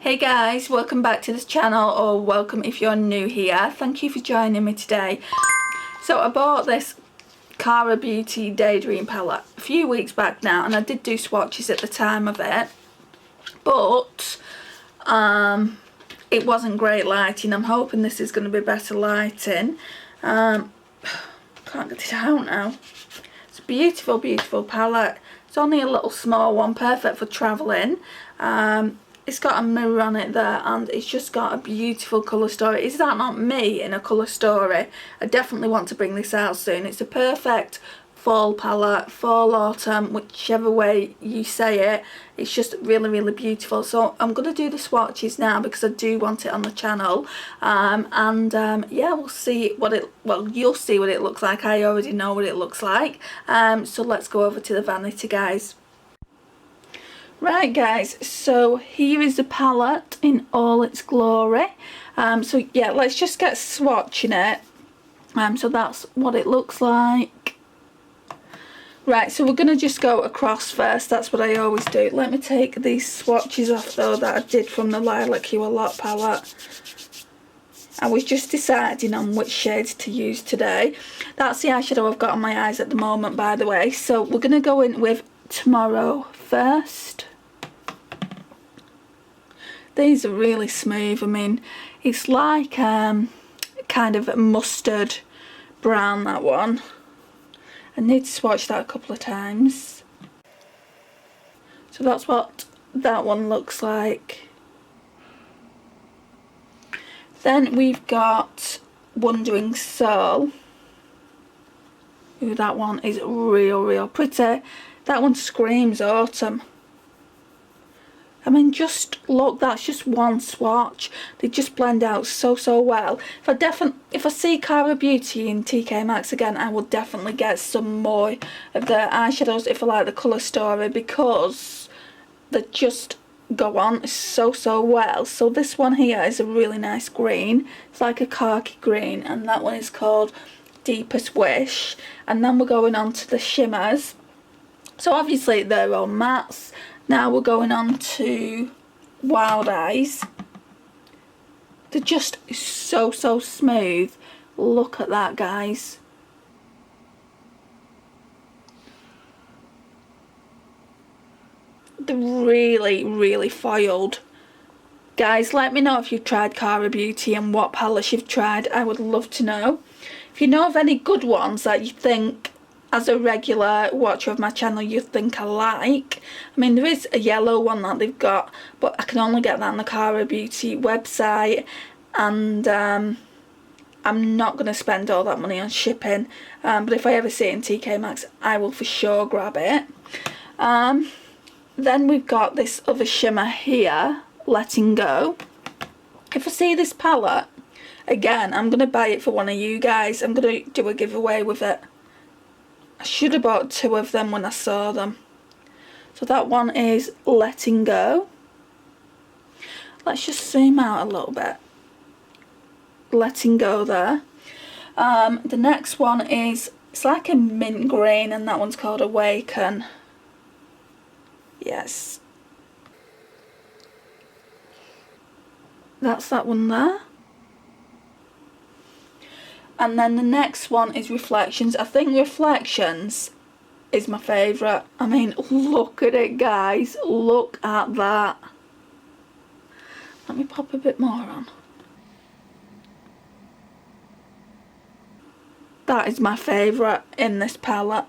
Hey guys, welcome back to this channel, or welcome if you're new here. Thank you for joining me today. So I bought this Cara Beauty Daydream palette a few weeks back now, and I did do swatches at the time of it, but it wasn't great lighting. I'm hoping this is going to be better lighting. Can't get it out now. It's a beautiful, beautiful palette. It's only a little small one, perfect for travelling. It's got a mirror on it there, and it's just got a beautiful colour story. Is that not me in a colour story? I definitely want to bring this out soon. It's a perfect fall palette, fall, autumn, whichever way you say it. It's just really, really beautiful. So I'm going to do the swatches now because I do want it on the channel. Yeah, we'll see what it, well, you'll see what it looks like. I already know what it looks like. So let's go over to the vanity, guys. Right guys, so here is the palette in all its glory. So yeah, let's just get swatching it. So that's what it looks like. Right, so we're going to just go across first. That's what I always do. Let me take these swatches off though that I did from the Lilac Hue a Lot palette. I was just deciding on which shades to use today. That's the eyeshadow I've got on my eyes at the moment, by the way. So we're going to go in with Tomorrow first. These are really smooth. I mean, it's like kind of a mustard brown, that one. I need to swatch that a couple of times. So that's what that one looks like. Then we've got Wandering Soul. Ooh, that one is real pretty. That one screams autumn. I mean, just look, that's just one swatch. They just blend out so well. If I see Cara Beauty in TK Maxx again, I will definitely get some more of their eyeshadows if I like the colour story, because they just go on so well. So this one here is a really nice green. It's like a khaki green, and that one is called Deepest Wish. And then we're going on to the shimmers. So obviously they're all mattes. Now we're going on to Wild Eyes. They're just so smooth. Look at that, guys. They're really foiled. Guys, let me know if you've tried Cara Beauty and what palettes you've tried. I would love to know. If you know of any good ones that you think, as a regular watcher of my channel, you think I like. I mean, there is a yellow one that they've got, but I can only get that on the Cara Beauty website, and I'm not going to spend all that money on shipping. But if I ever see it in TK Maxx, I will for sure grab it. Then we've got this other shimmer here, Letting Go. If I see this palette again, I'm going to buy it for one of you guys. I'm going to do a giveaway with it. I should have bought two of them when I saw them. So that one is Letting Go. Let's just zoom out a little bit. Letting Go there. The next one is, it's like a mint green, and that one's called Awaken. Yes. That's that one there. And then the next one is Reflections. I think Reflections is my favourite. I mean, look at it, guys. Look at that. Let me pop a bit more on. That is my favourite in this palette.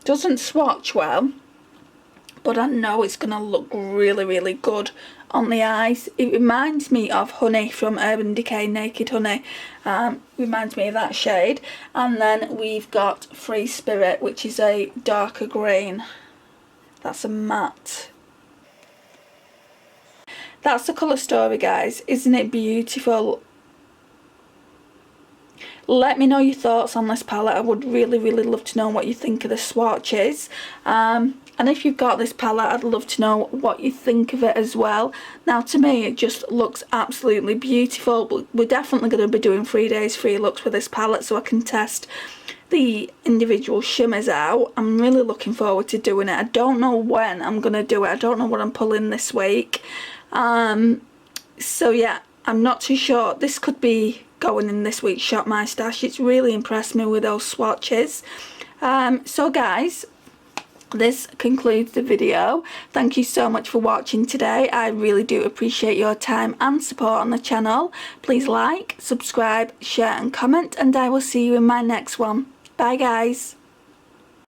Doesn't swatch well, but I know it's going to look really good on the eyes. It reminds me of Honey from Urban Decay Naked Honey. Reminds me of that shade. And then we've got Free Spirit, which is a darker green. That's a matte. That's the colour story, guys. Isn't it beautiful? Let me know your thoughts on this palette. I would really love to know what you think of the swatches. And if you've got this palette, I'd love to know what you think of it as well. Now, to me, it just looks absolutely beautiful. We're definitely going to be doing 3 days free looks with this palette, so I can test the individual shimmers out. I'm really looking forward to doing it. I don't know when I'm going to do it. I don't know what I'm pulling this week. So yeah, I'm not too sure. This could be going in this week's Shop My Stash. It's really impressed me with those swatches. So guys, this concludes the video. Thank you so much for watching today. I really do appreciate your time and support on the channel. Please like, subscribe, share and comment, and I will see you in my next one. Bye guys.